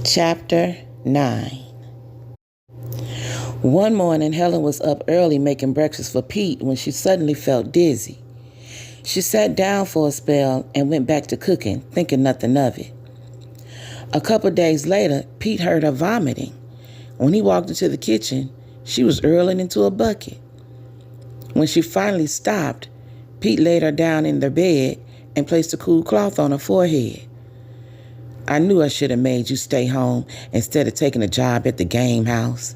Chapter 9. One morning, Helen was up early making breakfast for Pete when she suddenly felt dizzy. She sat down for a spell and went back to cooking, thinking nothing of it. A couple days later, Pete heard her vomiting. When he walked into the kitchen, she was hurling into a bucket. When she finally stopped, Pete laid her down in their bed and placed a cool cloth on her forehead. "I knew I should have made you stay home instead of taking a job at the game house.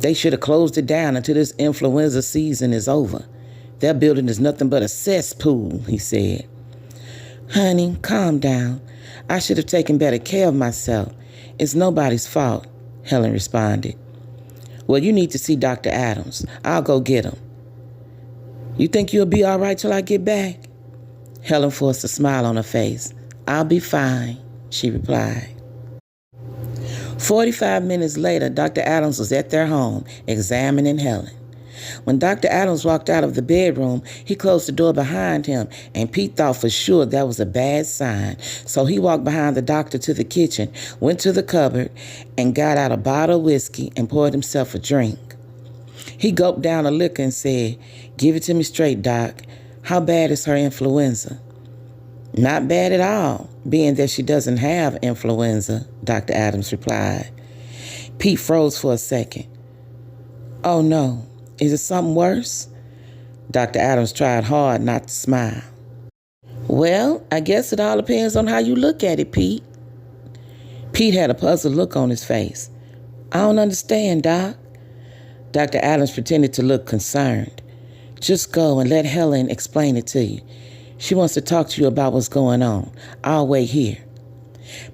They should have closed it down until this influenza season is over. Their building is nothing but a cesspool," he said. "Honey, calm down. I should have taken better care of myself. It's nobody's fault," Helen responded. "Well, you need to see Dr. Adams. I'll go get him." "You think you'll be all right till I get back?" Helen forced a smile on her face. "I'll be fine," she replied. 45 minutes later, Dr. Adams was at their home, examining Helen. When Dr. Adams walked out of the bedroom, he closed the door behind him, and Pete thought for sure that was a bad sign. So he walked behind the doctor to the kitchen, went to the cupboard, and got out a bottle of whiskey and poured himself a drink. He gulped down the liquor and said, "Give it to me straight, Doc. How bad is her influenza?" "Not bad at all, being that she doesn't have influenza," Dr. Adams replied. Pete froze for a second. "Oh no, is it something worse?" Dr. Adams tried hard not to smile. "Well, I guess it all depends on how you look at it, Pete." Pete had a puzzled look on his face. "I don't understand, Doc." Dr. Adams pretended to look concerned. "Just go and let Helen explain it to you. She wants to talk to you about what's going on. I'll wait here."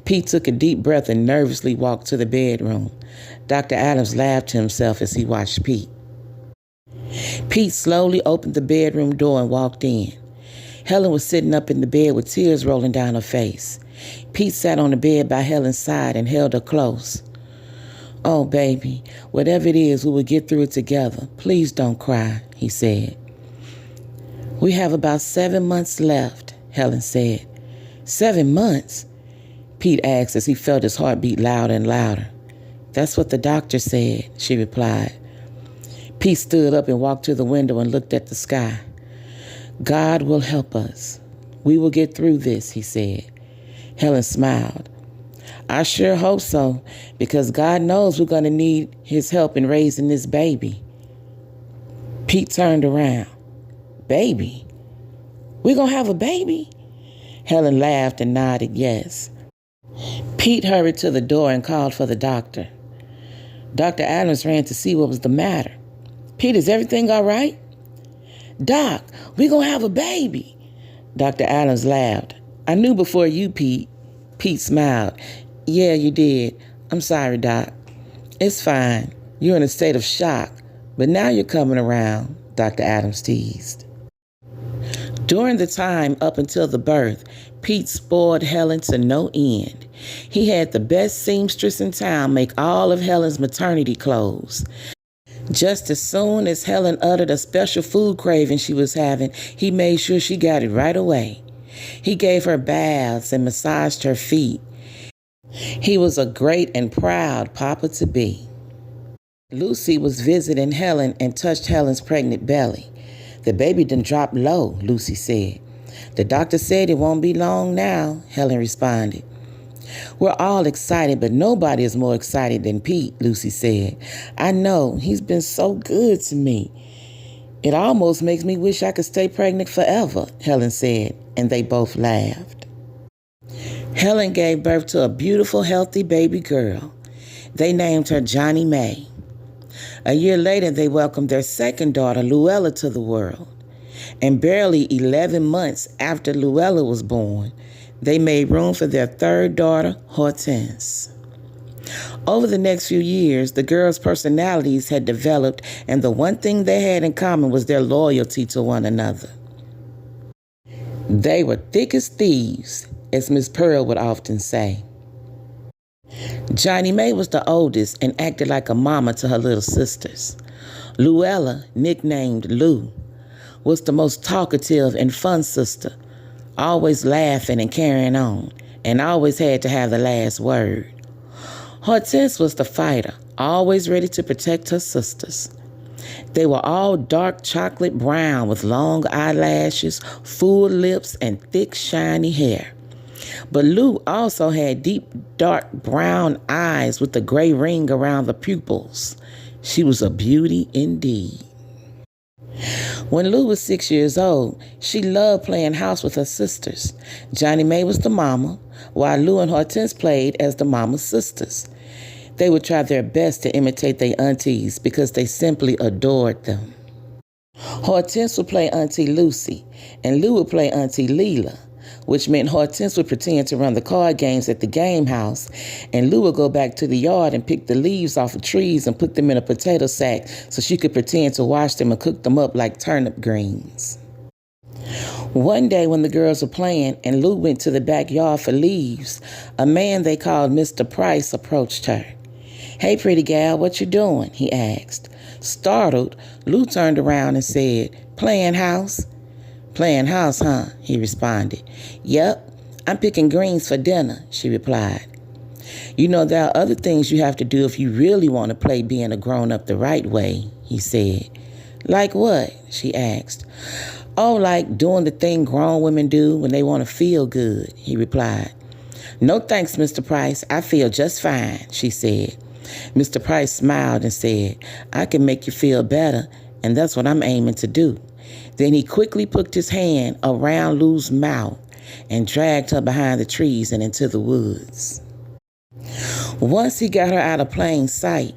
Pete took a deep breath and nervously walked to the bedroom. Dr. Adams laughed to himself as he watched Pete. Pete slowly opened the bedroom door and walked in. Helen was sitting up in the bed with tears rolling down her face. Pete sat on the bed by Helen's side and held her close. "Oh, baby, whatever it is, we will get through it together. Please don't cry," he said. "We have about 7 months left," Helen said. "7 months?" Pete asked as he felt his heart beat louder and louder. "That's what the doctor said," she replied. Pete stood up and walked to the window and looked at the sky. "God will help us. We will get through this," he said. Helen smiled. "I sure hope so, because God knows we're going to need his help in raising this baby." Pete turned around. "Baby? We're going to have a baby?" Helen laughed and nodded yes. Pete hurried to the door and called for the doctor. Dr. Adams ran to see what was the matter. "Pete, is everything all right?" "Doc, we're going to have a baby." Dr. Adams laughed. "I knew before you, Pete." Pete smiled. "Yeah, you did. I'm sorry, Doc." "It's fine. You're in a state of shock, but now you're coming around," Dr. Adams teased. During the time up until the birth, Pete spoiled Helen to no end. He had the best seamstress in town make all of Helen's maternity clothes. Just as soon as Helen uttered a special food craving she was having, he made sure she got it right away. He gave her baths and massaged her feet. He was a great and proud papa-to-be. Lucy was visiting Helen and touched Helen's pregnant belly. "The baby done dropped low," Lucy said. "The doctor said it won't be long now," Helen responded. "We're all excited, but nobody is more excited than Pete," Lucy said. "I know, he's been so good to me. It almost makes me wish I could stay pregnant forever," Helen said, and they both laughed. Helen gave birth to a beautiful, healthy baby girl. They named her Johnny May. A year later, they welcomed their second daughter, Luella, to the world. And barely 11 months after Luella was born, they made room for their third daughter, Hortense. Over the next few years, the girls' personalities had developed, and the one thing they had in common was their loyalty to one another. They were thick as thieves, as Miss Pearl would often say. Johnny May was the oldest and acted like a mama to her little sisters. Luella, nicknamed Lou, was the most talkative and fun sister, always laughing and carrying on, and always had to have the last word. Hortense was the fighter, always ready to protect her sisters. They were all dark chocolate brown with long eyelashes, full lips, and thick, shiny hair. But Lou also had deep, dark brown eyes with a gray ring around the pupils. She was a beauty indeed. When Lou was 6 years old, she loved playing house with her sisters. Johnny May was the mama, while Lou and Hortense played as the mama's sisters. They would try their best to imitate their aunties because they simply adored them. Hortense would play Auntie Lucy, and Lou would play Auntie Leela, which meant Hortense would pretend to run the card games at the game house, and Lou would go back to the yard and pick the leaves off of trees and put them in a potato sack so she could pretend to wash them and cook them up like turnip greens. One day when the girls were playing and Lou went to the backyard for leaves, a man they called Mr. Price approached her. "Hey, pretty gal, what you doing?" he asked. Startled, Lou turned around and said, "Playing house." "Playing house, huh?" he responded. "Yep, I'm picking greens for dinner," she replied. "You know, there are other things you have to do if you really want to play being a grown-up the right way," he said. "Like what?" she asked. "Oh, like doing the thing grown women do when they want to feel good," he replied. "No thanks, Mr. Price. I feel just fine," she said. Mr. Price smiled and said, "I can make you feel better, and that's what I'm aiming to do." Then he quickly put his hand around Lou's mouth and dragged her behind the trees and into the woods. Once he got her out of plain sight,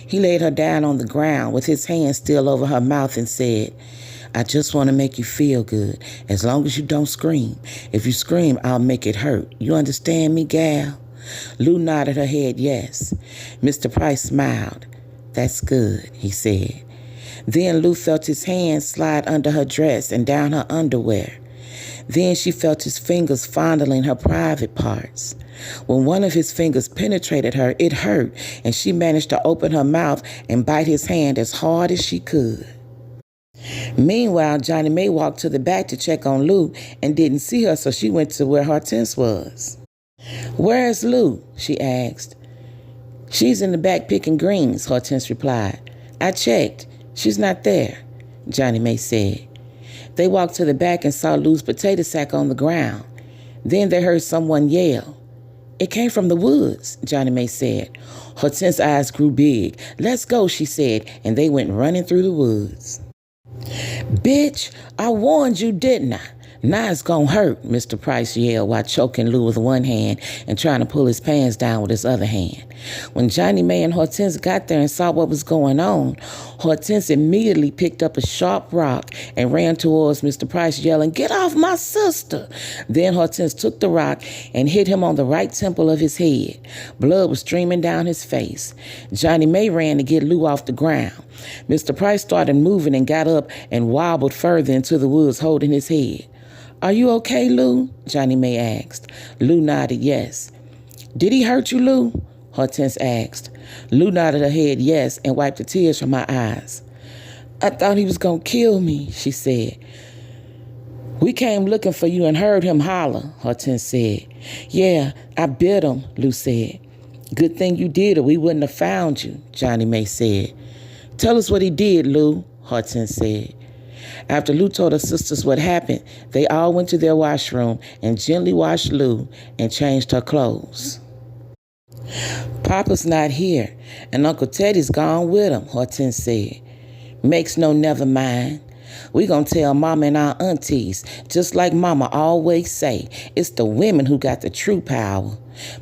he laid her down on the ground with his hand still over her mouth and said, "I just want to make you feel good, as long as you don't scream. If you scream, I'll make it hurt. You understand me, gal?" Lou nodded her head yes. Mr. Price smiled. "That's good," he said. Then Lou felt his hand slide under her dress and down her underwear. Then she felt his fingers fondling her private parts. When one of his fingers penetrated her, it hurt, and she managed to open her mouth and bite his hand as hard as she could. Meanwhile, Johnny May walked to the back to check on Lou and didn't see her, so she went to where Hortense was. "Where's Lou?" she asked. "She's in the back picking greens," Hortense replied. "I checked. She's not there," Johnny May said. They walked to the back and saw Lou's potato sack on the ground. Then they heard someone yell. "It came from the woods," Johnny May said. Hortense's eyes grew big. "Let's go," she said, and they went running through the woods. "Bitch, I warned you, didn't I? Now it's gonna hurt," Mr. Price yelled while choking Lou with one hand and trying to pull his pants down with his other hand. When Johnny May and Hortense got there and saw what was going on, Hortense immediately picked up a sharp rock and ran towards Mr. Price yelling, "Get off my sister!" Then Hortense took the rock and hit him on the right temple of his head. Blood was streaming down his face. Johnny May ran to get Lou off the ground. Mr. Price started moving and got up and wobbled further into the woods holding his head. "Are you okay, Lou?" Johnny May asked. Lou nodded yes. "Did he hurt you, Lou?" Hortense asked. Lou nodded her head yes and wiped the tears from her eyes. "I thought he was going to kill me," she said. "We came looking for you and heard him holler," Hortense said. "Yeah, I bit him," Lou said. "Good thing you did or we wouldn't have found you," Johnny May said. "Tell us what he did, Lou," Hortense said. After Lou told her sisters what happened, they all went to their washroom and gently washed Lou and changed her clothes. "Papa's not here, and Uncle Teddy's gone with him," Hortense said. "Makes no never mind. We gonna tell Mama and our aunties, just like Mama always say, it's the women who got the true power.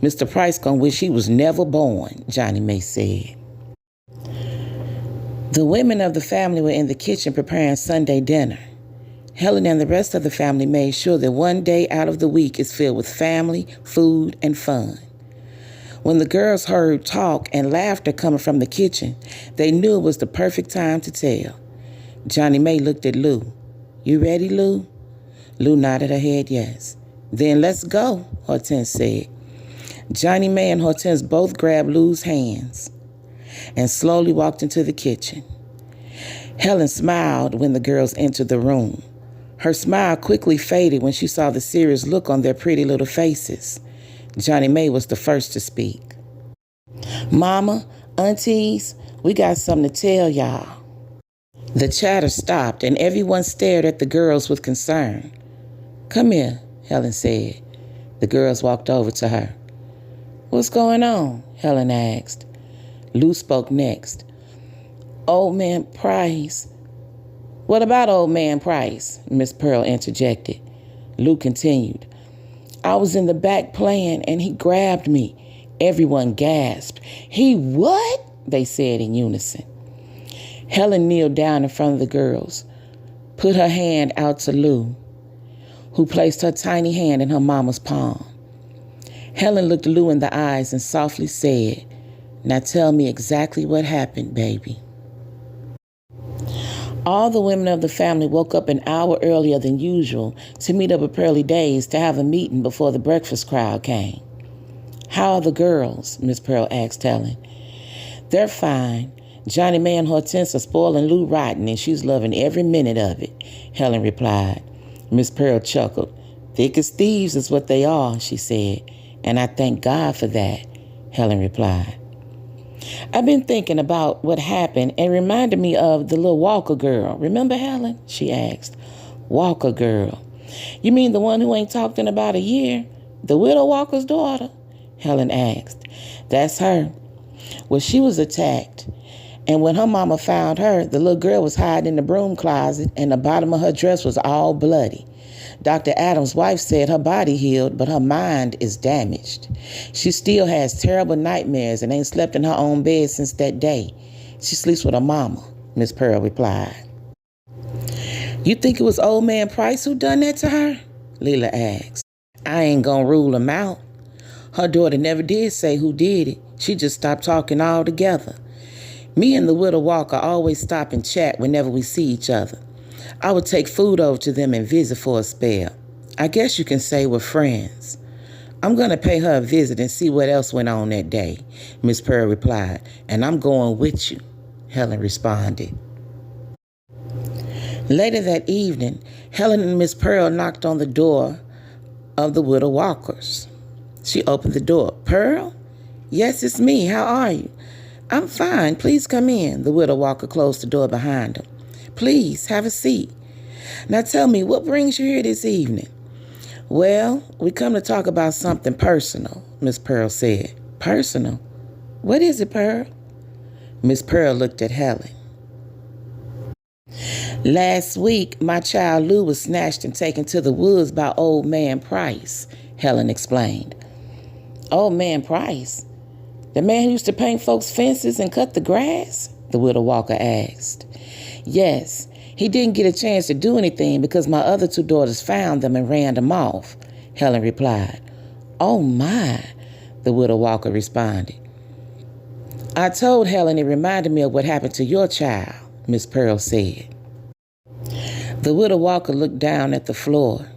Mr. Price gonna wish he was never born," Johnny May said. The women of the family were in the kitchen preparing Sunday dinner. Helen and the rest of the family made sure that one day out of the week is filled with family, food, and fun. When the girls heard talk and laughter coming from the kitchen, they knew it was the perfect time to tell. Johnny May looked at Lou. "You ready, Lou?" Lou nodded her head yes. "Then let's go," Hortense said. Johnny May and Hortense both grabbed Lou's hands and slowly walked into the kitchen. Helen smiled when the girls entered the room. Her smile quickly faded when she saw the serious look on their pretty little faces. Johnny May was the first to speak. Mama, aunties, we got something to tell y'all. The chatter stopped and everyone stared at the girls with concern. Come here, Helen said. The girls walked over to her. What's going on? Helen asked. Lou spoke next. Old man Price. What about old man Price? Miss Pearl interjected. Lou continued. I was in the back playing and he grabbed me. Everyone gasped. He what? They said in unison. Helen kneeled down in front of the girls, put her hand out to Lou, who placed her tiny hand in her mama's palm. Helen looked Lou in the eyes and softly said, Now tell me exactly what happened, baby. All the women of the family woke up an hour earlier than usual to meet up with Pearly Days to have a meeting before the breakfast crowd came. How are the girls? Miss Pearl asked Helen. They're fine. Johnny May and Hortense are spoiling Lou rotten, and she's loving every minute of it, Helen replied. Miss Pearl chuckled. Thick as thieves is what they are, she said, and I thank God for that, Helen replied. I've been thinking about what happened and reminded me of the little Walker girl. Remember, Helen? She asked. Walker girl. You mean the one who ain't talked in about a year? The widow Walker's daughter? Helen asked. That's her. Well, she was attacked. And when her mama found her, the little girl was hiding in the broom closet and the bottom of her dress was all bloody. Dr. Adams' wife said her body healed, but her mind is damaged. She still has terrible nightmares and ain't slept in her own bed since that day. She sleeps with her mama, Miss Pearl replied. You think it was old man Price who done that to her? Leela asked. I ain't gonna rule him out. Her daughter never did say who did it. She just stopped talking altogether. Me and the widow Walker always stop and chat whenever we see each other. I would take food over to them and visit for a spell. I guess you can say we're friends. I'm going to pay her a visit and see what else went on that day, Miss Pearl replied, and I'm going with you, Helen responded. Later that evening, Helen and Miss Pearl knocked on the door of the widow Walkers. She opened the door. Pearl? Yes, it's me. How are you? I'm fine. Please come in. The widow Walker closed the door behind him. Please, have a seat. Now tell me, what brings you here this evening? Well, we come to talk about something personal, Miss Pearl said. Personal? What is it, Pearl? Miss Pearl looked at Helen. Last week, my child Lou was snatched and taken to the woods by old man Price, Helen explained. Old man Price? The man who used to paint folks' fences and cut the grass? The widow Walker asked. Yes, he didn't get a chance to do anything because my other two daughters found them and ran them off, Helen replied. Oh my, the widow Walker responded. I told Helen it reminded me of what happened to your child, Miss Pearl said. The widow Walker looked down at the floor.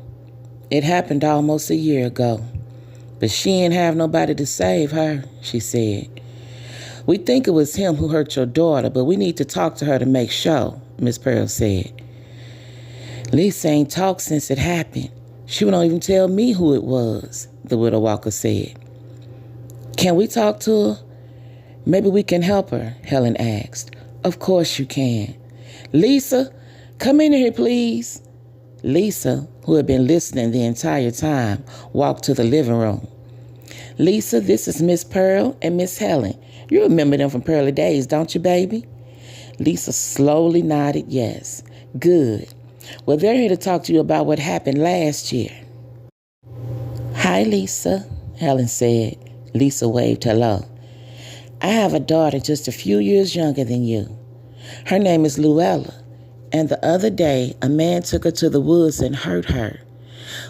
It happened almost a year ago, but she ain't have nobody to save her, she said. We think it was him who hurt your daughter, but we need to talk to her to make sure, Miss Pearl said. Lisa ain't talked since it happened. She won't even tell me who it was, the widow Walker said. Can we talk to her? Maybe we can help her, Helen asked. Of course you can. Lisa, come in here, please. Lisa, who had been listening the entire time, walked to the living room. Lisa, this is Miss Pearl and Miss Helen. You remember them from Pearly Days, don't you, baby? Lisa slowly nodded yes. Good. Well, they're here to talk to you about what happened last year. Hi, Lisa, Helen said. Lisa waved hello. I have a daughter just a few years younger than you. Her name is Luella, and the other day a man took her to the woods and hurt her.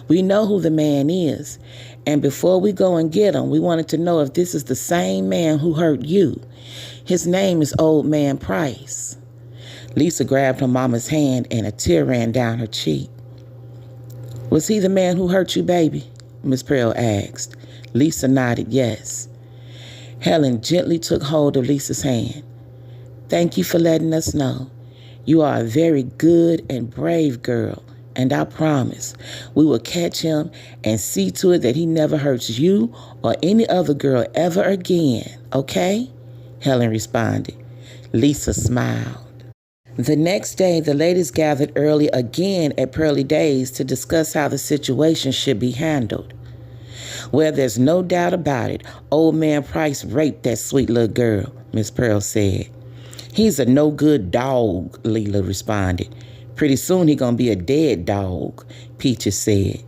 We know who the man is, and before we go and get him, we wanted to know if this is the same man who hurt you. His name is Old Man Price. Lisa grabbed her mama's hand and a tear ran down her cheek. Was he the man who hurt you, baby? Miss Pearl asked. Lisa nodded yes. Helen gently took hold of Lisa's hand. Thank you for letting us know. You are a very good and brave girl, and I promise we will catch him and see to it that he never hurts you or any other girl ever again, okay? Helen responded. Lisa smiled. The next day, the ladies gathered early again at Pearly Days to discuss how the situation should be handled. Well, there's no doubt about it. Old man Price raped that sweet little girl, Miss Pearl said. He's a no-good dog, Leela responded. Pretty soon he gonna be a dead dog, Peaches said.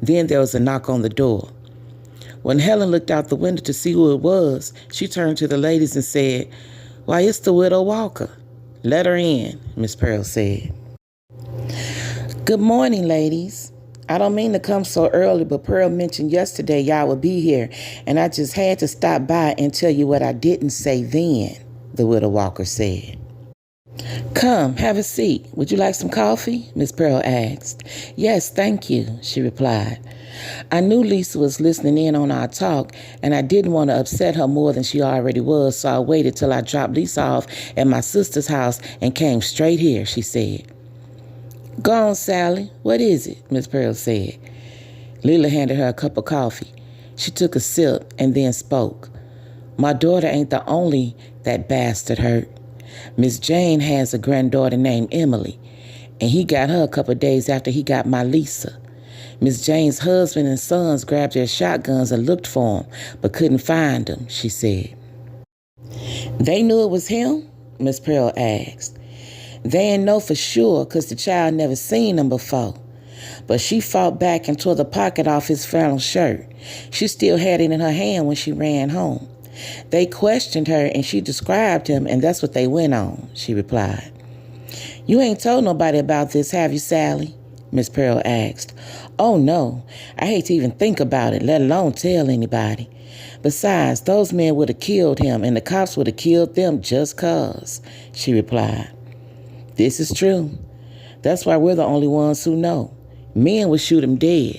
Then there was a knock on the door. When Helen looked out the window to see who it was, she turned to the ladies and said, "Why, it's the widow Walker." "Let her in," Miss Pearl said. "Good morning, ladies. I don't mean to come so early, but Pearl mentioned yesterday y'all would be here, and I just had to stop by and tell you what I didn't say then," the widow Walker said. "Come, have a seat. Would you like some coffee?" Miss Pearl asked. "Yes, thank you," she replied. "I knew Lisa was listening in on our talk, and I didn't want to upset her more than she already was, so I waited till I dropped Lisa off at my sister's house and came straight here," she said. "Go on, Sally. What is it?" Miss Pearl said. Leela handed her a cup of coffee. She took a sip and then spoke. "My daughter ain't the only that bastard hurt. Miss Jane has a granddaughter named Emily, and he got her a couple of days after he got my Lisa. Miss Jane's husband and sons grabbed their shotguns and looked for him, but couldn't find him," she said. "They knew it was him?" Miss Pearl asked. "They ain't know for sure, 'cause the child never seen him before. But she fought back and tore the pocket off his flannel shirt. She still had it in her hand when she ran home. They questioned her and she described him, and that's what they went on," she replied. "You ain't told nobody about this, have you, Sally?" Miss Pearl asked. "Oh, no. I hate to even think about it, let alone tell anybody. Besides, those men would have killed him, and the cops would have killed them just 'cause," she replied. "This is true. That's why we're the only ones who know. Men would shoot him dead.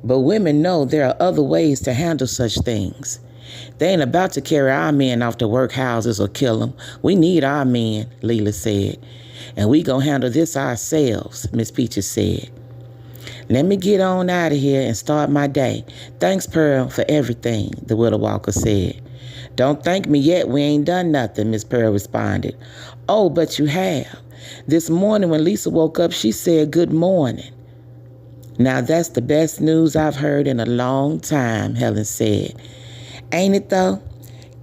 But women know there are other ways to handle such things. They ain't about to carry our men off to workhouses or kill them. We need our men," Leela said. "And we gonna handle this ourselves," Miss Peaches said. "Let me get on out of here and start my day. Thanks, Pearl, for everything," the widow Walker said. "Don't thank me yet. We ain't done nothing," Miss Pearl responded. "Oh, but you have. This morning when Lisa woke up, she said good morning." "Now that's the best news I've heard in a long time," Helen said. "Ain't it though?"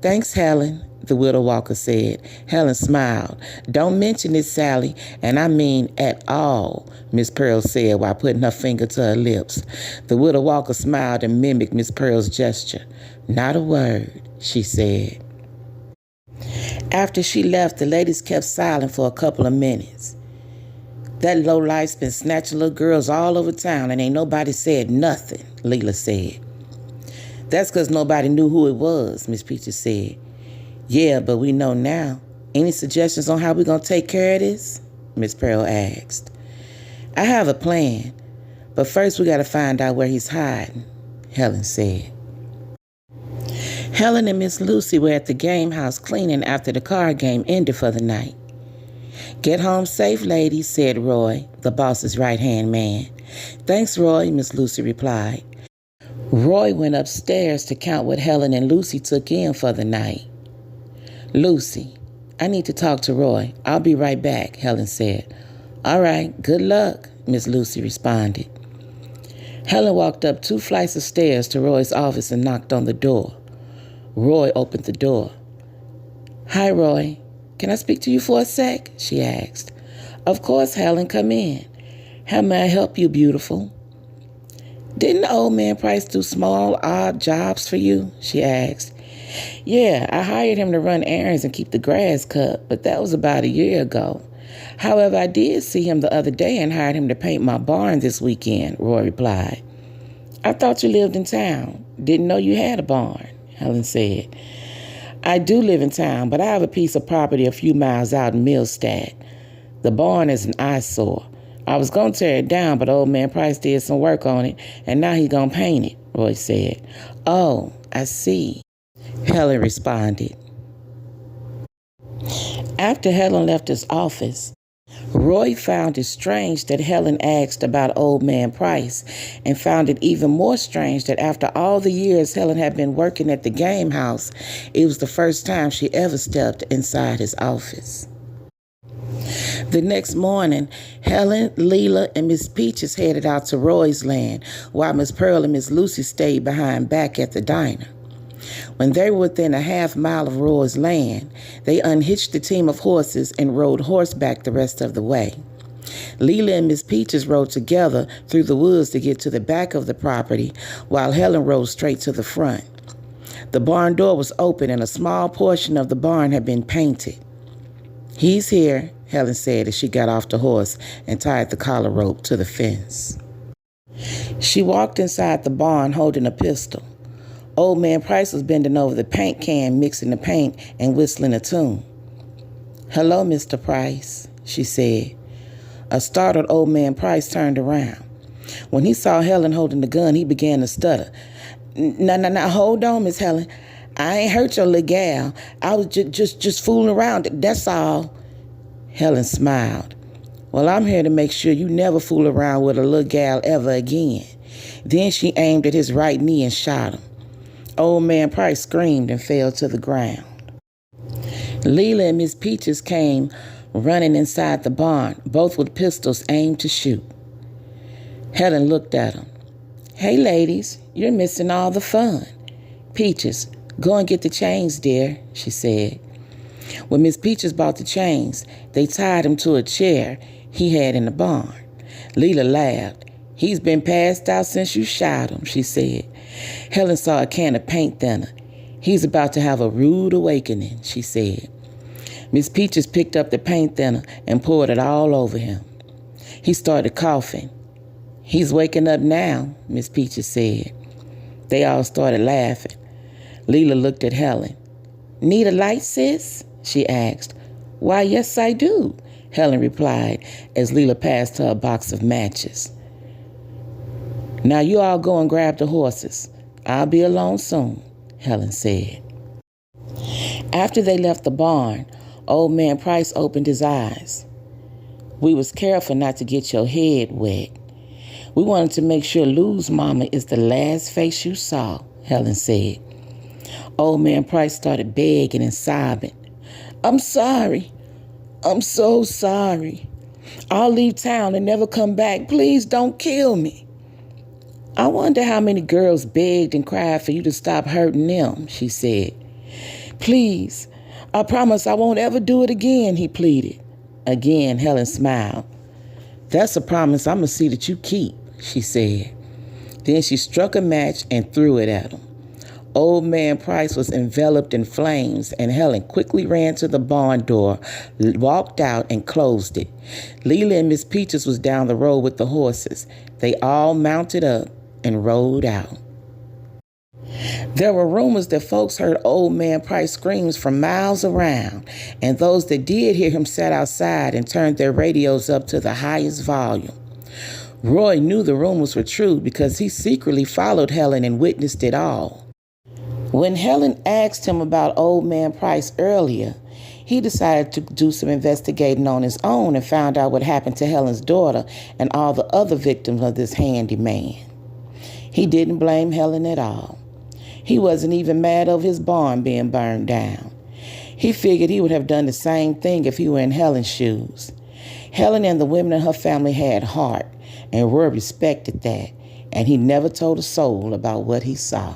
"Thanks, Helen," the widow Walker said. Helen smiled. "Don't mention it, Sally, and I mean at all," Miss Pearl said while putting her finger to her lips. The widow Walker smiled and mimicked Miss Pearl's gesture. "Not a word," she said. After she left, the ladies kept silent for a couple of minutes. "That lowlife's been snatching little girls all over town and ain't nobody said nothing," Leela said. "That's 'cause nobody knew who it was," Miss Peaches said. "Yeah, but we know now. Any suggestions on how we're going to take care of this?" Miss Pearl asked. "I have a plan, but first we got to find out where he's hiding," Helen said. Helen and Miss Lucy were at the game house cleaning after the card game ended for the night. "Get home safe, ladies," said Roy, the boss's right-hand man. "Thanks, Roy," Miss Lucy replied. Roy went upstairs to count what Helen and Lucy took in for the night. "Lucy, I need to talk to Roy. I'll be right back," Helen said. "All right, good luck," Miss Lucy responded. Helen walked up 2 flights of stairs to Roy's office and knocked on the door. Roy opened the door. "Hi, Roy. Can I speak to you for a sec?" she asked. "Of course, Helen, come in. How may I help you, beautiful?" "Didn't the old man Price do small, odd jobs for you?" she asked. "Yeah, I hired him to run errands and keep the grass cut, but that was about a year ago. However, I did see him the other day and hired him to paint my barn this weekend," Roy replied. "I thought you lived in town. Didn't know you had a barn," Helen said. "I do live in town, but I have a piece of property a few miles out in Millstadt. The barn is an eyesore. I was going to tear it down, but old man Price did some work on it, and now he's going to paint it," Roy said. "Oh, I see," Helen responded. After Helen left his office, Roy found it strange that Helen asked about Old Man Price, and found it even more strange that after all the years Helen had been working at the game house, it was the first time she ever stepped inside his office. The next morning, Helen, Leela, and Miss Peaches headed out to Roy's land, while Miss Pearl and Miss Lucy stayed behind back at the diner. When they were within a half-mile of Roy's land, they unhitched the team of horses and rode horseback the rest of the way. Leela and Miss Peaches rode together through the woods to get to the back of the property, while Helen rode straight to the front. The barn door was open and a small portion of the barn had been painted. "He's here," Helen said as she got off the horse and tied the collar rope to the fence. She walked inside the barn holding a pistol. Old Man Price was bending over the paint can, mixing the paint and whistling a tune. "Hello, Mr. Price," she said. A startled Old Man Price turned around. When he saw Helen holding the gun, he began to stutter. No, hold on, Miss Helen. I ain't hurt your little gal. I was just fooling around, that's all." Helen smiled. "Well, I'm here to make sure you never fool around with a little gal ever again." Then she aimed at his right knee and shot him. Old Man Price screamed and fell to the ground. Leela and Miss Peaches came running inside the barn, both with pistols aimed to shoot. Helen looked at them. "Hey, ladies, you're missing all the fun." "Peaches, go and get the chains, dear," she said. When Miss Peaches bought the chains, they tied him to a chair he had in the barn. Leela laughed. "He's been passed out since you shot him," she said. Helen saw a can of paint thinner. "He's about to have a rude awakening," she said. Miss Peaches picked up the paint thinner and poured it all over him. He started coughing. "He's waking up now," Miss Peaches said. They all started laughing. Leela looked at Helen. "Need a light, sis?" she asked. "Why, yes, I do," Helen replied as Leela passed her a box of matches. "Now you all go and grab the horses. I'll be alone soon," Helen said. After they left the barn, Old Man Price opened his eyes. "We was careful not to get your head wet. We wanted to make sure Lou's mama is the last face you saw," Helen said. Old Man Price started begging and sobbing. "I'm sorry. I'm so sorry. I'll leave town and never come back. Please don't kill me." "I wonder how many girls begged and cried for you to stop hurting them," she said. "Please, I promise I won't ever do it again," he pleaded. Again, Helen smiled. "That's a promise I'm going to see that you keep," she said. Then she struck a match and threw it at him. Old Man Price was enveloped in flames, and Helen quickly ran to the barn door, walked out, and closed it. Leela and Miss Peaches was down the road with the horses. They all mounted up and rode out. There were rumors that folks heard Old Man Price screams from miles around, and those that did hear him sat outside and turned their radios up to the highest volume. Roy knew the rumors were true because he secretly followed Helen and witnessed it all. When Helen asked him about Old Man Price earlier, he decided to do some investigating on his own and found out what happened to Helen's daughter and all the other victims of this handyman. He didn't blame Helen at all. He wasn't even mad over his barn being burned down. He figured he would have done the same thing if he were in Helen's shoes. Helen and the women in her family had heart, and Roy respected that, and he never told a soul about what he saw.